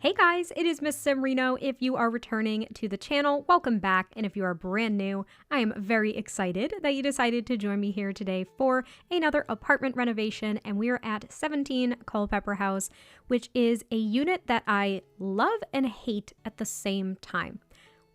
Hey guys, it is MissSimReno. If you are returning to the channel, welcome back. And if you are brand new, I am very excited that you decided to join me here today for another apartment renovation. And we are at 17 Culpepper House, which is a unit that I love and hate at the same time.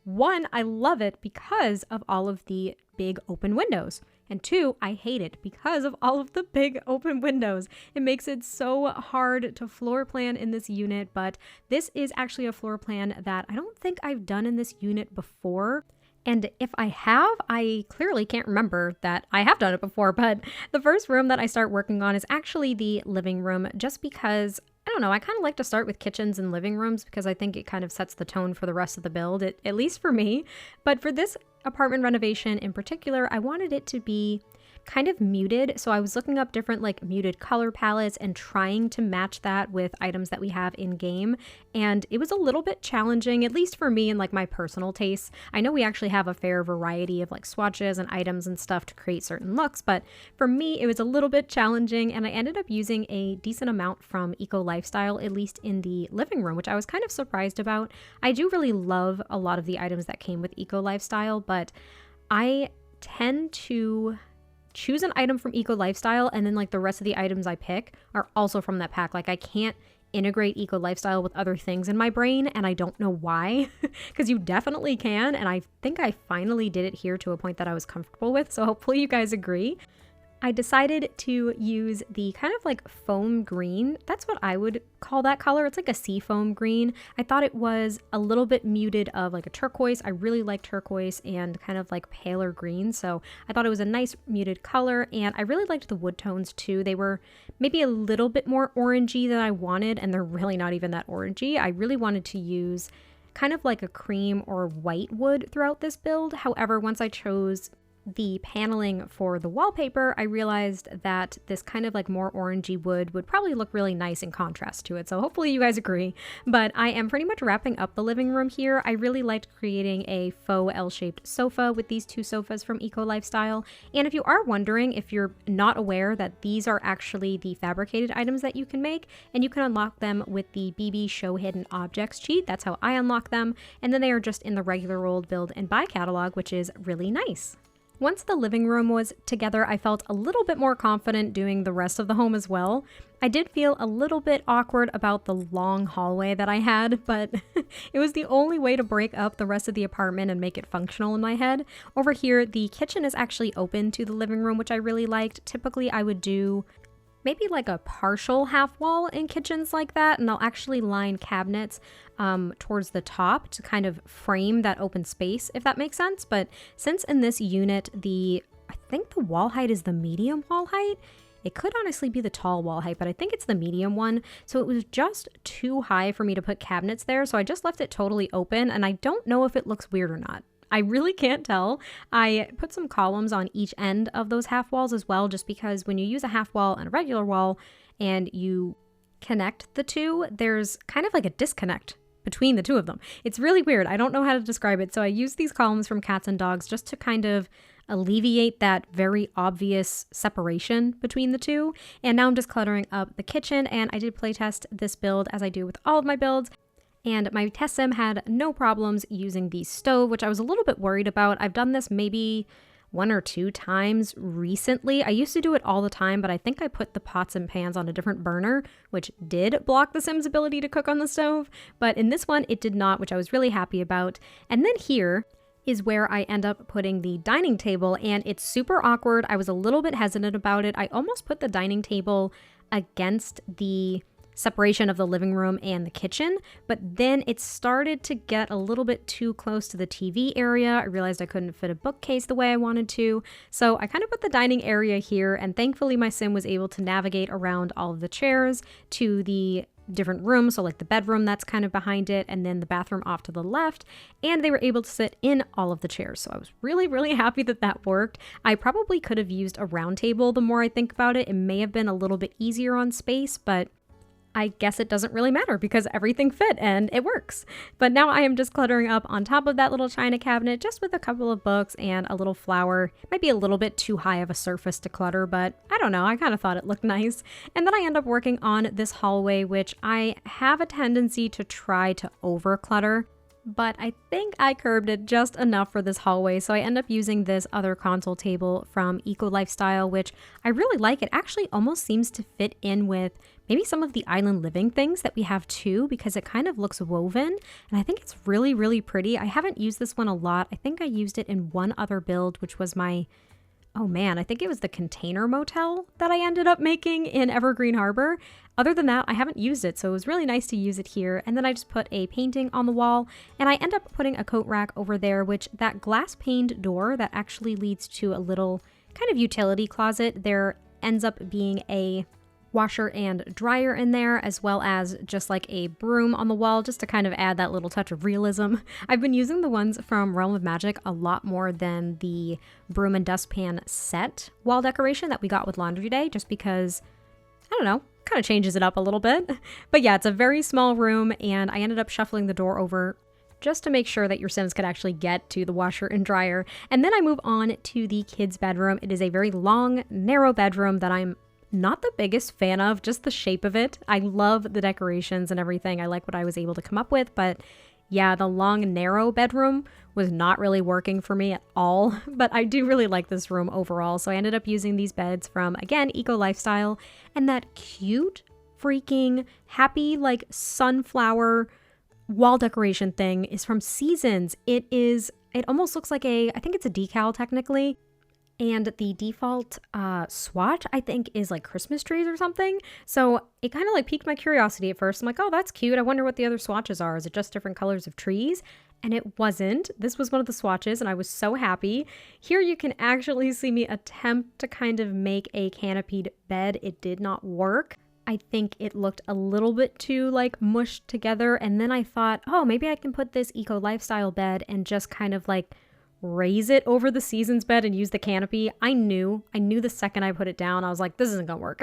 One, I love it because of all of the big open windows. And two, I hate it because of all of the big open windows. It makes it so hard to floor plan in this unit, but this is actually a floor plan that I don't think I've done in this unit before. And if I have, I clearly can't remember that I have done it before, but the first room that I start working on is actually the living room, just because I don't know, I kind of like to start with kitchens and living rooms because I think it kind of sets the tone for the rest of the build, at least for me. But for this apartment renovation in particular, I wanted it to be kind of muted. So I was looking up different muted color palettes and trying to match that with items that we have in game. And it was a little bit challenging, at least for me and my personal tastes. I know we actually have a fair variety of swatches and items and stuff to create certain looks, but for me, it was a little bit challenging, and I ended up using a decent amount from Eco Lifestyle, at least in the living room, which I was kind of surprised about. I do really love a lot of the items that came with Eco Lifestyle, but I tend to choose an item from Eco Lifestyle, and then the rest of the items I pick are also from that pack. I can't integrate Eco Lifestyle with other things in my brain, and I don't know why, because you definitely can, and I think I finally did it here to a point that I was comfortable with, so hopefully you guys agree. I decided to use the kind of foam green. That's what I would call that color. It's like a sea foam green. I thought it was a little bit muted of a turquoise. I really like turquoise and kind of paler green. So I thought it was a nice muted color, and I really liked the wood tones too. They were maybe a little bit more orangey than I wanted, and they're really not even that orangey. I really wanted to use kind of a cream or white wood throughout this build. However, once I chose the paneling for the wallpaper, I realized that this kind of more orangey wood would probably look really nice in contrast to it. So hopefully you guys agree. But I am pretty much wrapping up the living room here. I really liked creating a faux L-shaped sofa with these two sofas from Eco Lifestyle. And if you are wondering, if you're not aware that these are actually the fabricated items that you can make, and you can unlock them with the BB Show Hidden Objects cheat. That's how I unlock them. And then they are just in the regular old build and buy catalog, which is really nice. Once the living room was together, I felt a little bit more confident doing the rest of the home as well. I did feel a little bit awkward about the long hallway that I had, but it was the only way to break up the rest of the apartment and make it functional in my head. Over here, the kitchen is actually open to the living room, which I really liked. Typically, I would do maybe a partial half wall in kitchens like that, and I'll actually line cabinets towards the top to kind of frame that open space, if that makes sense. But since in this unit, I think the wall height is the medium wall height. It could honestly be the tall wall height, but I think it's the medium one. So it was just too high for me to put cabinets there, so I just left it totally open, and I don't know if it looks weird or not. I really can't tell. I put some columns on each end of those half walls as well, just because when you use a half wall and a regular wall and you connect the two, there's kind of a disconnect between the two of them. It's really weird. I don't know how to describe it. So I used these columns from Cats and Dogs just to kind of alleviate that very obvious separation between the two. And now I'm just cluttering up the kitchen, and I did playtest this build as I do with all of my builds. And my test sim had no problems using the stove, which I was a little bit worried about. I've done this maybe 1 or 2 times recently. I used to do it all the time, but I think I put the pots and pans on a different burner, which did block the sim's ability to cook on the stove. But in this one, it did not, which I was really happy about. And then here is where I end up putting the dining table, and it's super awkward. I was a little bit hesitant about it. I almost put the dining table against the separation of the living room and the kitchen, but then it started to get a little bit too close to the TV area. I realized I couldn't fit a bookcase the way I wanted to, so I kind of put the dining area here, and thankfully my sim was able to navigate around all of the chairs to the different rooms, so the bedroom that's kind of behind it, and then the bathroom off to the left, and they were able to sit in all of the chairs. So I was really happy that that worked. I probably could have used a round table. The more I think about it, it may have been a little bit easier on space, but I guess it doesn't really matter because everything fit and it works. But now I am just cluttering up on top of that little china cabinet just with a couple of books and a little flower. It might be a little bit too high of a surface to clutter, but I don't know. I kind of thought it looked nice. And then I end up working on this hallway, which I have a tendency to try to over clutter. But I think I curbed it just enough for this hallway, so I end up using this other console table from Eco Lifestyle, which I really like. It actually almost seems to fit in with maybe some of the island living things that we have too, because it kind of looks woven, and I think it's really, really pretty. I haven't used this one a lot. I think I used it in one other build, which was my, oh man, I think it was the container motel that I ended up making in Evergreen Harbor. Other than that, I haven't used it, so it was really nice to use it here. And then I just put a painting on the wall, and I end up putting a coat rack over there, which that glass paned door that actually leads to a little kind of utility closet. There ends up being a washer and dryer in there, as well as just like a broom on the wall, just to kind of add that little touch of realism. I've been using the ones from Realm of Magic a lot more than the broom and dustpan set wall decoration that we got with Laundry Day, just because, I don't know, kind of changes it up a little bit. But yeah, it's a very small room, and I ended up shuffling the door over just to make sure that your Sims could actually get to the washer and dryer. And then I move on to the kids' bedroom. It is a very long, narrow bedroom that I'm not the biggest fan of, just the shape of it. I love the decorations and everything. I like what I was able to come up with, but yeah, the long, narrow bedroom was not really working for me at all, but I do really like this room overall. So I ended up using these beds from, again, Eco Lifestyle, and that cute, freaking, happy, like sunflower wall decoration thing is from Seasons. It almost looks like I think it's a decal technically. And the default swatch, I think, is like Christmas trees or something. So it kind of like piqued my curiosity at first. I'm like, oh, that's cute. I wonder what the other swatches are. Is it just different colors of trees? And it wasn't. This was one of the swatches, and I was so happy. Here you can actually see me attempt to kind of make a canopied bed. It did not work. I think it looked a little bit too like mushed together. And then I thought, oh, maybe I can put this Eco Lifestyle bed and just kind of like raise it over the Seasons bed and use the canopy. I knew the second I put it down, I was like, this isn't gonna work.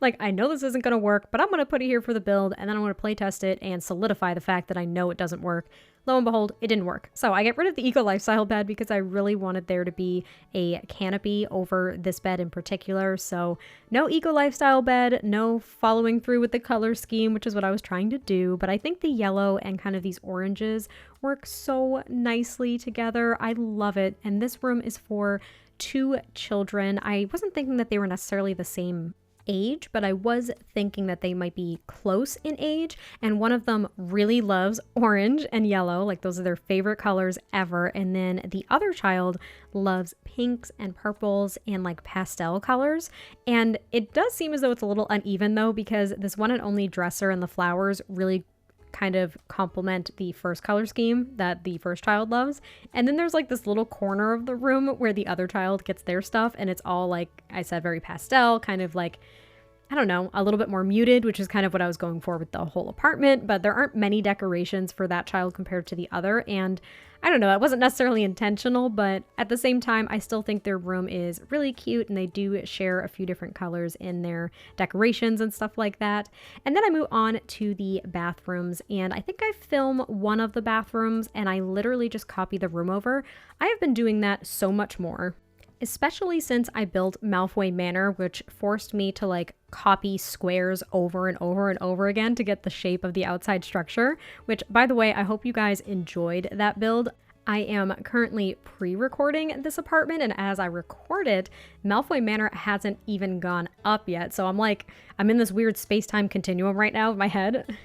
Like, I know this isn't gonna work, but I'm gonna put it here for the build, and then I'm gonna play test it and solidify the fact that I know it doesn't work. Lo and behold, it didn't work. So I get rid of the Eco Lifestyle bed because I really wanted there to be a canopy over this bed in particular. So no Eco Lifestyle bed, no following through with the color scheme, which is what I was trying to do. But I think the yellow and kind of these oranges work so nicely together. I love it. And this room is for 2 children. I wasn't thinking that they were necessarily the same age, but I was thinking that they might be close in age, and one of them really loves orange and yellow, like those are their favorite colors ever, and then the other child loves pinks and purples and like pastel colors. And it does seem as though it's a little uneven though, because this one and only dresser and the flowers really kind of complement the first color scheme that the first child loves. And then there's like this little corner of the room where the other child gets their stuff, and it's all, like I said, very pastel, kind of like, I don't know, a little bit more muted, which is kind of what I was going for with the whole apartment. But there aren't many decorations for that child compared to the other, and I don't know, that wasn't necessarily intentional, but at the same time, I still think their room is really cute, and they do share a few different colors in their decorations and stuff like that. And then I move on to the bathrooms, and I think I film one of the bathrooms, and I literally just copy the room over. I have been doing that so much more, especially since I built Malfoy Manor, which forced me to like copy squares over and over and over again to get the shape of the outside structure, which, by the way, I hope you guys enjoyed that build. I am currently pre-recording this apartment, and as I record it, Malfoy Manor hasn't even gone up yet. So I'm in this weird space-time continuum right now in my head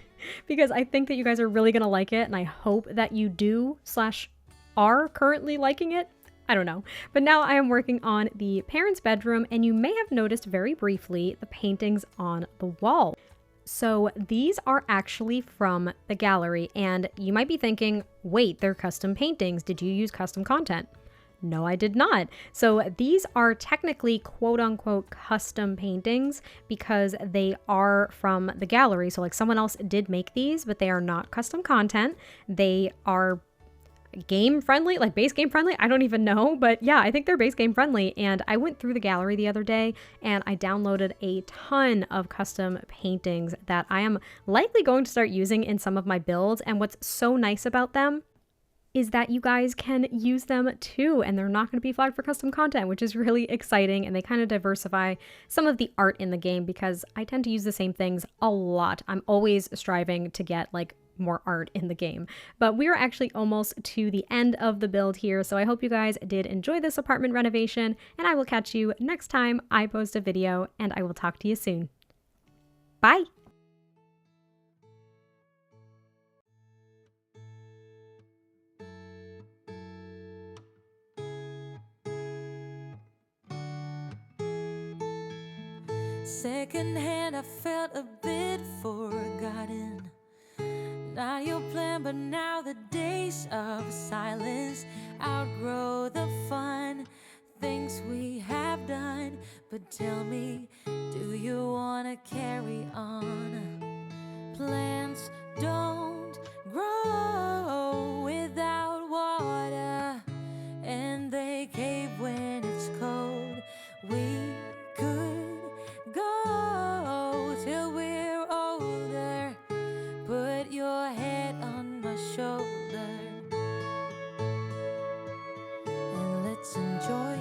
because I think that you guys are really gonna like it, and I hope that you do/are currently liking it. I don't know. But now I am working on the parents' bedroom, and you may have noticed very briefly the paintings on the wall. So these are actually from the gallery, and you might be thinking, wait, they're custom paintings. Did you use custom content? No, I did not. So these are technically quote unquote custom paintings because they are from the gallery. So like someone else did make these, but they are not custom content. They are, game friendly, like base game friendly. I don't even know, but yeah, I think they're base game friendly. And I went through the gallery the other day and I downloaded a ton of custom paintings that I am likely going to start using in some of my builds. And what's so nice about them is that you guys can use them too, and they're not going to be flagged for custom content, which is really exciting. And they kind of diversify some of the art in the game because I tend to use the same things a lot. I'm always striving to get like more art in the game. But we're actually almost to the end of the build here, so I hope you guys did enjoy this apartment renovation, and I will catch you next time I post a video, and I will talk to you soon. Bye! Secondhand, I felt a bit forgotten. Not your plan, but now the days of silence outgrow the fun things we have done. But tell me, do you wanna carry on? Plants don't grow without water, and they cave when it's cold. We could go till we're older. Put your head on my shoulder and let's enjoy